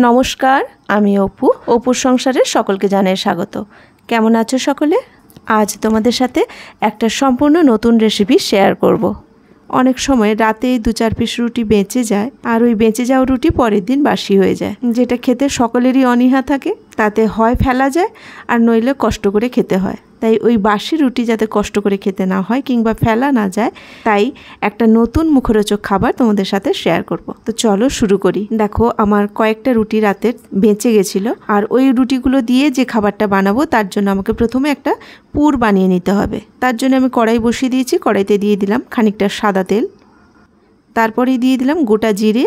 নমস্কার, আমি অপু। অপুর সংসারে সকলকে জানাই স্বাগত। কেমন আছো সকলে? আজ তোমাদের সাথে একটা সম্পূর্ণ নতুন রেসিপি শেয়ার করব। অনেক সময় রাতে 2-4 পিস রুটি বেঁচে যায়, আর ওই বেঁচে যাওয়া রুটি পরের দিন বাসি হয়ে যায়, যেটা খেতে সকলেরই অনীহা থাকে। তাতে হয় ফেলা যায়, আর নইলে কষ্ট করে খেতে হয়। তাই ওই বাসি রুটি যাতে কষ্ট করে খেতে না হয় কিংবা ফেলা না যায়, তাই একটা নতুন মুখরোচক খাবার তোমাদের সাথে শেয়ার করব। তো চলো শুরু করি। দেখো, আমার কয়েকটা রুটি রাতের বেঁচে গেছিলো, আর ওই রুটিগুলো দিয়ে যে খাবারটা বানাবো তার জন্য আমাকে প্রথমে একটা পুর বানিয়ে নিতে হবে। তার জন্য আমি কড়াই বসিয়ে দিয়েছি। কড়াইতে দিয়ে দিলাম খানিকটা সাদা তেল, তারপরে দিয়ে দিলাম গোটা জিরে,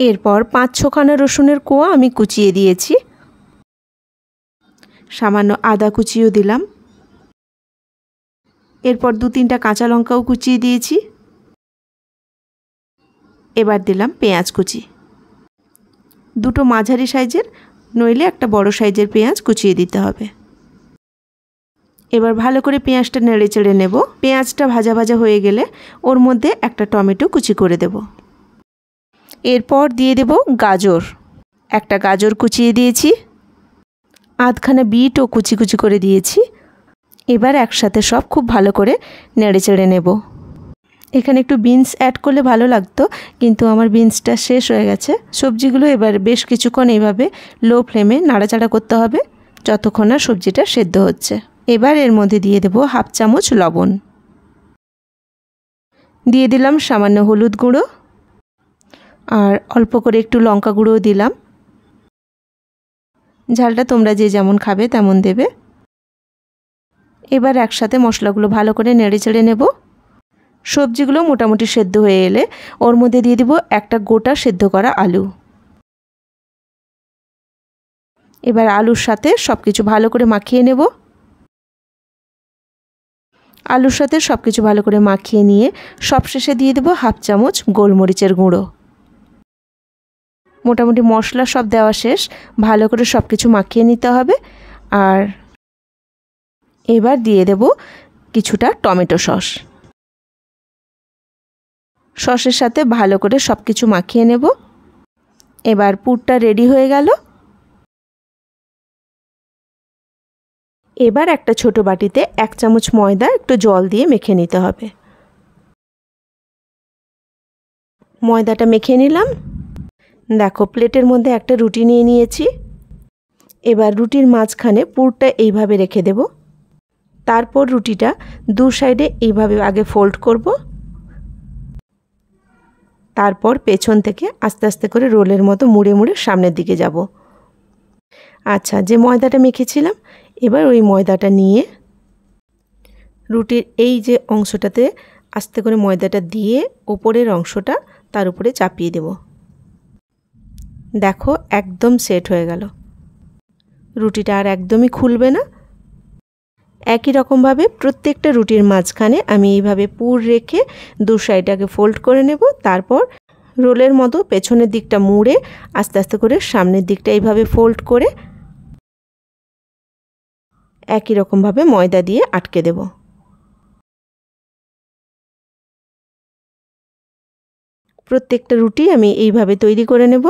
এরপর 5-6খানা রসুনের কোয়া আমি কুচিয়ে দিয়েছি, সামান্য আদা কুচিও দিলাম, এরপর 2-3টা কাঁচা লঙ্কাও কুচিয়ে দিয়েছি। এবার দিলাম পেঁয়াজ কুচি, 2টো মাঝারি সাইজের নইলে একটা বড় সাইজের পেঁয়াজ কুচিয়ে দিতে হবে। এবার ভালো করে পেঁয়াজটা নেড়ে চেড়ে নেব। পেঁয়াজটা ভাজা ভাজা হয়ে গেলে ওর মধ্যে একটা টমেটো কুচি করে দেব। এরপর দিয়ে দেব গাজর, একটা গাজর কুচিয়ে দিয়েছি, আধখানা বিটও কুচি কুচি করে দিয়েছি। এবার একসাথে সব খুব ভালো করে নেড়ে চেড়ে নেব। এখানে একটু বিনস অ্যাড করলে ভালো লাগতো, কিন্তু আমার বিনসটা শেষ হয়ে গেছে। সবজিগুলো এবার বেশ কিছুক্ষণ এইভাবে লো ফ্লেমে নাড়াচাড়া করতে হবে যতক্ষণ না সবজিটা সেদ্ধ হচ্ছে। এবার এর মধ্যে দিয়ে দেব 1/2 চামচ লবণ, দিয়ে দিলাম সামান্য হলুদ গুঁড়ো, আর অল্প করে একটু লঙ্কা গুঁড়োও দিলাম। ঝালটা তোমরা যে যেমন খাবে তেমন দেবে। এবার একসাথে মশলাগুলো ভালো করে নেড়ে চেড়ে নেব। সবজিগুলো মোটামুটি সেদ্ধ হয়ে এলে ওর মধ্যে দিয়ে দিব একটা গোটা সেদ্ধ করা আলু। এবার আলুর সাথে সব কিছু ভালো করে মাখিয়ে নেব। আলুর সাথে সব কিছু ভালো করে মাখিয়ে নিয়ে সবশেষে দিয়ে দেব 1/2 চামচ গোলমরিচের গুঁড়ো। মোটামুটি মশলা সব দেওয়া শেষ, ভালো করে সব কিছু মাখিয়ে নিতে হবে। আর এবার দিয়ে দেব কিছুটা টমেটো সস। সসের সাথে ভালো করে সব কিছু মাখিয়ে নেব। এবার পুরটা রেডি হয়ে গেল। এবার একটা ছোট বাটিতে 1 চামচ ময়দা একটু জল দিয়ে মেখে নিতে হবে। ময়দাটা মেখে নিলাম। দেখো, প্লেটের মধ্যে একটা রুটি নিয়ে নিয়েছি। এবার রুটির মাঝখানে পুরটা এইভাবে রেখে দেব। তারপর রুটিটা 2 সাইডে এইভাবে আগে ফোল্ড করব, তারপর পেছন থেকে আস্তে আস্তে করে রোলের মতো মুড়ে মুড়ে সামনের দিকে যাব। আচ্ছা, যে ময়দাটা মেখেছিলাম, এবার ওই ময়দাটা নিয়ে রুটির এই যে অংশটাতে আস্তে করে ময়দাটা দিয়ে ওপরের অংশটা তার উপরে চাপিয়ে দেব। দেখো, একদম সেট হয়ে গেল। রুটিটা আর একদমই খুলবে না। একই রকমভাবে প্রত্যেকটা রুটির মাঝখানে আমি এইভাবে পুর রেখে 2 সাইডটাকে ফোল্ড করে নেব। তারপর রোলের মতো পেছনের দিকটা মুড়ে আস্তে আস্তে করে সামনের দিকটা এইভাবে ফোল্ড করে একই রকমভাবে ময়দা দিয়ে আটকে দেব। প্রত্যেকটা রুটি আমি এইভাবে তৈরি করে নেব।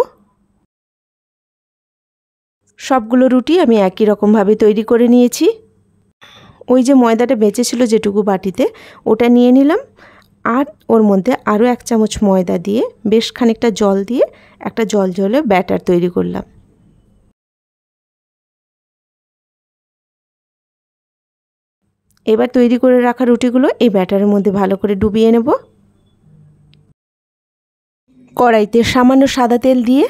সবগুলো রুটি আমি একই রকমভাবে তৈরি করে নিয়েছি। ওই যে ময়দাটা বেঁচেছিল যেটুকু বাটিতে, ওটা নিয়ে নিলাম, আর ওর মধ্যে আরও 1 চামচ ময়দা দিয়ে বেশ খানিকটা জল দিয়ে একটা জলজলে ব্যাটার তৈরি করলাম। এবার তৈরি করে রাখা রুটিগুলো এই ব্যাটারের মধ্যে ভালো করে ডুবিয়ে নেব। কড়াইতে সামান্য সাদা তেল দিয়ে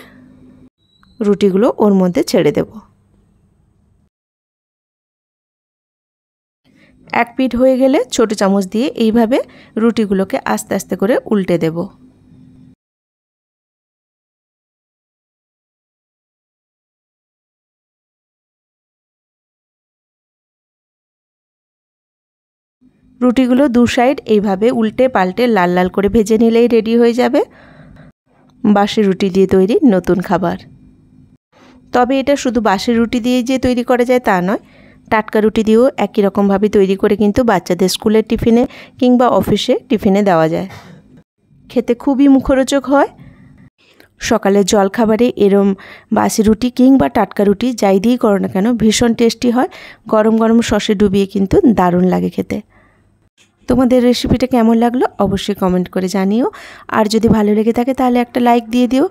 রুটিগুলো ওর মধ্যে ছেড়ে দেব। এক পিঠ হয়ে গেলে ছোট চামচ দিয়ে এইভাবে রুটিগুলোকে আস্তে আস্তে করে উল্টে দেব। রুটিগুলো 2 সাইড এইভাবে উল্টে পাল্টে লাল লাল করে ভেজে নিলেই রেডি হয়ে যাবে বাসি রুটি দিয়ে তৈরি নতুন খাবার। তবে এটা শুধু বাসি রুটি দিয়ে যে তৈরি করা যায় তা নয়, টাটকা রুটি দিয়েও একই রকমভাবে তৈরি করে কিন্তু বাচ্চাদের স্কুলের টিফিনে কিংবা অফিসে টিফিনে দেওয়া যায়। খেতে খুবই মুখরোচক হয়। সকালের জলখাবারে এরম বাসি রুটি কিংবা টাটকা রুটি যাই দিয়েই করো না কেন ভীষণ টেস্টি হয়। গরম গরম সসে ডুবিয়ে কিন্তু দারুণ লাগে খেতে। তোমাদের রেসিপিটা কেমন লাগলো অবশ্যই কমেন্ট করে জানিও। আর যদি ভালো লেগে থাকে তাহলে একটা লাইক দিয়ে দিও।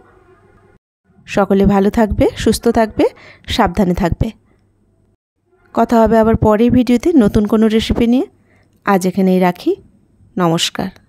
সকলে ভালো থাকবে, সুস্থ থাকবে, সাবধানে থাকবে। কথা হবে আবার পরের ভিডিওতে নতুন কোনো রেসিপি নিয়ে। আজ এখানেই রাখি। নমস্কার।